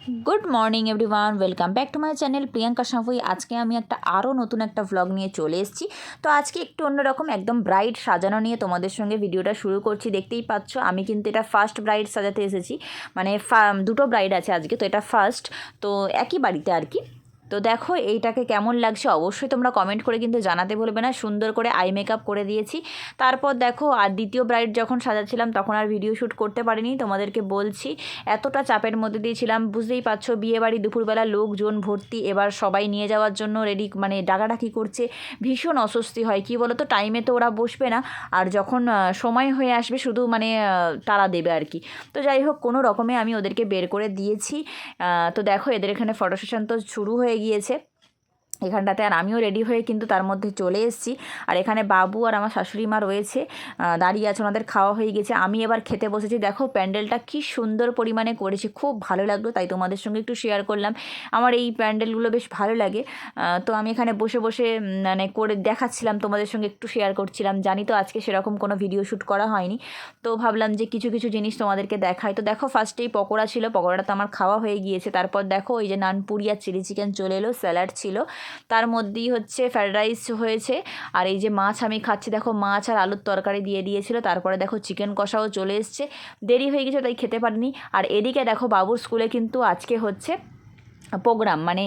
Good morning everyone welcome back to my channel Priyanka साफुई। आज के आमी एक आरो नतून एक व्लग निये चले एसेछि। तो आज के एकटु अन्यरकम एकदम ब्राइड साजानो निये तोमादेर संगे भिडियोटा शुरू करछि। देखतेई पाচ্ছ आमी किन्तु एटा फार्स्ट ब्राइड साजाते एसेछि, माने दुटो ब्राइड आछे आजके, तो एटा फार्स्ट, तो एकई बाड़ीते आर कि। तो देखो এইটাকে কেমন লাগছে অবশ্যই তোমরা কমেন্ট করে কিন্তু জানাতে ভুলবে না। সুন্দর করে আই মেকআপ করে দিয়েছি। তারপর দেখো আর দ্বিতীয় ব্রাইড যখন সাজাচ্ছিলাম তখন আর ভিডিও শ্যুট করতে পারিনি, তোমাদেরকে বলছি এতটা চাপের মধ্যে দিয়েছিলাম। বুঝতেই পারছো বিয়েবাড়ি দুপুরবেলা লোকজন ভর্তি, এবার সবাই নিয়ে যাওয়ার জন্য রেডি, মানে ডাকাডাকি করছে, ভীষণ অস্বস্তি হয়। কি বলো তো, টাইমে তো ওরা বসবে না, আর যখন সময় হয়ে আসবে শুধু মানে তারা দেবে আর কি। তো যাই হোক কোনো রকমে আমি ওদেরকে বের করে দিয়েছি। তো দেখো এদের এখানে ফটো সেশন তো শুরু হয়ে গিয়েছে এখানটাতে, আর আমিও রেডি হয়ে কিন্তু তার মধ্যে চলে এসেছি। আর এখানে বাবু আর আমার শাশুড়ি মা রয়েছে, দাঁড়িয়ে আছে, ওনাদের খাওয়া হয়ে গেছে। আমি এবার খেতে বসেছি। দেখো প্যান্ডেলটা কি সুন্দর পরিমাণে করেছে, খুব ভালো লাগলো, তাই তোমাদের সঙ্গে একটু শেয়ার করলাম। আমার এই প্যান্ডেলগুলো বেশ ভালো লাগে। তো আমি এখানে বসে বসে মানে করে দেখাচ্ছিলাম, তোমাদের সঙ্গে একটু শেয়ার করছিলাম। জানি তো আজকে সেরকম কোনো ভিডিও শ্যুট করা হয়নি, তো ভাবলাম যে কিছু কিছু জিনিস তোমাদেরকে দেখাই। তো দেখো ফার্স্টেই পকোড়া ছিল, পকোড়াটা তো আমার খাওয়া হয়ে গিয়েছে। তারপর দেখো ওই যে নানপুরি আর চিলি চিকেন চলে এলো, স্যালাড ছিল, তার মধ্যেই হচ্ছে ফ্রাইড রাইস হয়েছে। আর এই যে মাছ আমি খাচ্ছি, দেখো মাছ আর আলুর তরকারি দিয়ে দিয়েছিল। তারপরে দেখো চিকেন কষাও চলে এসছে, দেরি হয়ে গেছে তাই খেতে পারিনি। আর এদিকে দেখো বাবুর স্কুলে কিন্তু আজকে হচ্ছে প্রোগ্রাম, মানে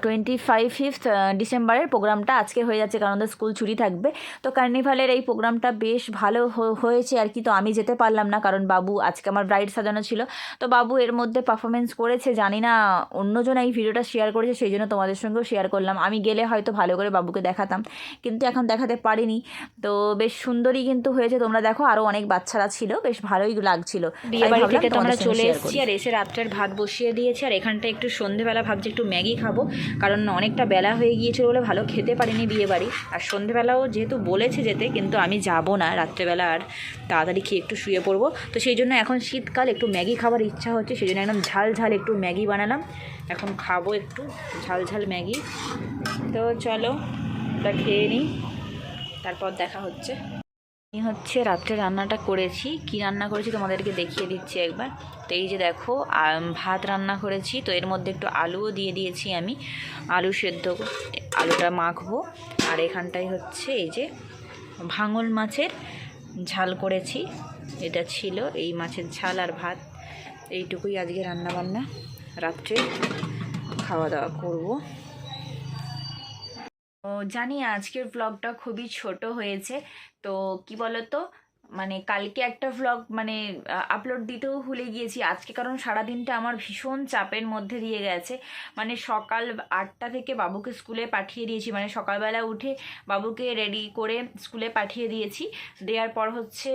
25 ডিসেম্বরের প্রোগ্রামটা আজকে হয়ে যাচ্ছে, কারণ ওদের স্কুল ছুটি থাকবে। তো কার্নিভালের এই প্রোগ্রামটা বেশ ভালো হয়েছে আর কি। তো আমি যেতে পারলাম না, কারণ বাবু আজকে আমার ব্রাইড সাজানো ছিল। তো বাবু এর মধ্যে পারফরমেন্স করেছে, জানি না অন্যজন এই ভিডিওটা শেয়ার করেছে, সেই জন্য তোমাদের সঙ্গেও শেয়ার করলাম। আমি গেলে হয়তো ভালো করে বাবুকে দেখাতাম, কিন্তু এখন দেখাতে পারিনি। তো বেশ সুন্দরই কিন্তু হয়েছে, তোমরা দেখো আরও অনেক বাচ্চারা ছিল, বেশ ভালোই লাগছিল। বিয়েবাড়ি থেকে তো আমরা চলে এসেছি, আর এসে রাত্রের ভাত বসিয়ে দিয়েছি। আর এখানটা একটু সন্ধেবেলা ভাবছি একটু ম্যাগি খাবো, কারণ অনেকটা বেলা হয়ে গিয়েছিল বলে ভালো খেতে পারিনি বিয়েবাড়ি। আর সন্ধেবেলাও যেহেতু বলেছে যেতে, কিন্তু আমি যাব না রাত্রেবেলা, আর তাড়াতাড়ি খেয়ে একটু শুয়ে পড়বো। তো সেই জন্য এখন শীতকাল একটু ম্যাগি খাবার ইচ্ছা হচ্ছে, সেই জন্য একদম ঝাল ঝাল একটু ম্যাগি বানালাম, এখন খাবো একটু ঝাল ঝাল ম্যাগি। তো চলো ওটা খেয়ে নিই, তারপর দেখা হচ্ছে। আমি হচ্ছে রাত্রে রান্নাটা করেছি, কি রান্না করেছি তোমাদেরকে দেখিয়ে দিচ্ছি একবার। তো এই যে দেখো ভাত রান্না করেছি, তো এর মধ্যে একটু আলুও দিয়ে দিয়েছি আমি, আলু সেদ্ধ, আলুটা মাখবো। আর এখানটায় হচ্ছে এই যে ভাঙল মাছের ঝাল করেছি, এটা ছিল এই মাছের ঝাল আর ভাত। এইটুকুই আজকে রান্না বান্না, রাত্রে খাওয়া দাওয়া করবো। তো জানি আজকের ব্লগটা খুবই ছোট হয়েছে, তো কি বলো তো, মানে কালকে একটা ব্লগ মানে আপলোড দিতেও ভুলে গিয়েছি আজকে, কারণ সারাদিনটা আমার ভীষণ চাপের মধ্যে দিয়ে গেছে। মানে সকাল 8টা থেকে বাবুকে স্কুলে পাঠিয়ে দিয়েছি, মানে সকালবেলা উঠে বাবুকে রেডি করে স্কুলে পাঠিয়ে দিয়েছি। দেওয়ার পর হচ্ছে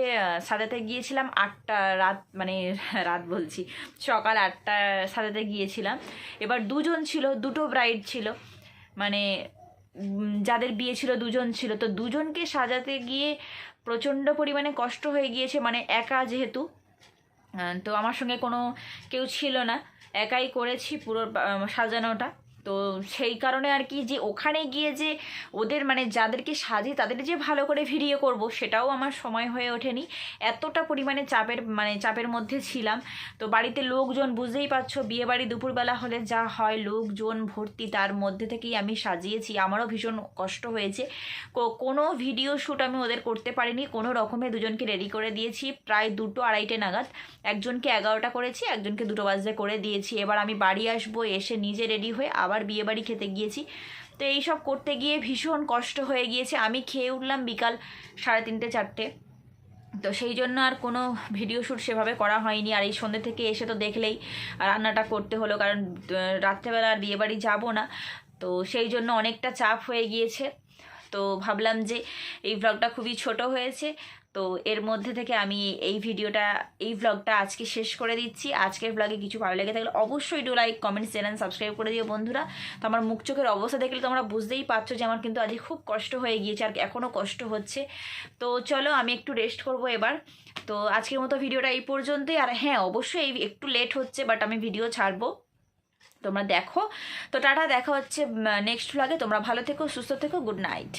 সাজাতে গিয়েছিলাম 8টা রাত, মানে রাত বলছি সকাল 8টা সাজাতে গিয়েছিলাম। এবার দুজন ছিল, দুটো ব্রাইড ছিল, মানে যাদের বিয়ে ছিল দুজন ছিল, তো দুজনকে সাজাতে গিয়ে প্রচণ্ড পরিমাণে কষ্ট হয়ে গিয়েছে, মানে একা যেহেতু, তো আমার সঙ্গে কোনো কেউ ছিল না, একাই করেছি পুরো সাজানোটা। তো সেই কারণে আর কি, যে ওখানে গিয়ে যে ওদের মানে যাদেরকে সাজিয়ে তাদের যে ভালো করে ভিডিও করব সেটাও আমার সময় হয়ে ওঠেনি, এতটা পরিমাণে চাপের মধ্যে ছিলাম। তো বাড়িতে লোকজন বুঝতেই পারছো, বিয়েবাড়ি দুপুরবেলা হলে যা হয়, লোকজন ভর্তি, তার মধ্যে থেকেই আমি সাজিয়েছি। আমারও ভীষণ কষ্ট হয়েছে, কোনো ভিডিও শ্যুট আমি ওদের করতে পারিনি, কোনো রকমে দুজনকে রেডি করে দিয়েছি প্রায় 2টো 2:30 নাগাদ, একজনকে 11টা করেছি, একজনকে 2টো বাজে করে দিয়েছি। এবার আমি বাড়ি আসবো, এসে নিজে রেডি হয়ে আবার বিয়েবাড়ি খেতে গিয়েছি। তো এইসব করতে গিয়ে ভীষণ কষ্ট হয়ে গিয়েছে। আমি খেয়ে উঠলাম বিকাল 3:30 4টে, তো সেই জন্য আর কোনো ভিডিও শ্যুট সেভাবে করা হয়নি। আর এই সন্ধ্যে থেকে এসে তো দেখলেই রান্নাটা করতে হলো, কারণ রাত্রেবেলা আর বিয়েবাড়ি যাব না, তো সেই জন্য অনেকটা চাপ হয়ে গিয়েছে। তো ভাবলাম যে এই ব্লগটা খুবই ছোট হয়েছে, তো এর মধ্যে থেকে আমি এই ব্লগটা আজকে শেষ করে দিচ্ছি। আজকের ব্লগে কিছু ভালো লেগে থাকলে অবশ্যই do like, comment, channel subscribe করে দিও বন্ধুরা। তো আমার মুখ চোখের অবস্থা দেখলে তোমরা বুঝতেই পারছো যে আমার কিন্তু আজকে খুব কষ্ট হয়ে গিয়েছে, আর এখনও কষ্ট হচ্ছে। তো চলো আমি একটু রেস্ট করব এবার। তো আজকের মতো ভিডিওটা এই পর্যন্তই। আর হ্যাঁ অবশ্যই একটু লেট হচ্ছে, বাট আমি ভিডিও ছাড়বো, তোমরা দেখো। তো টাটা, দেখা হচ্ছে নেক্সট ব্লগে। তোমরা ভালো থেকো, সুস্থ থেকো, গুড নাইট।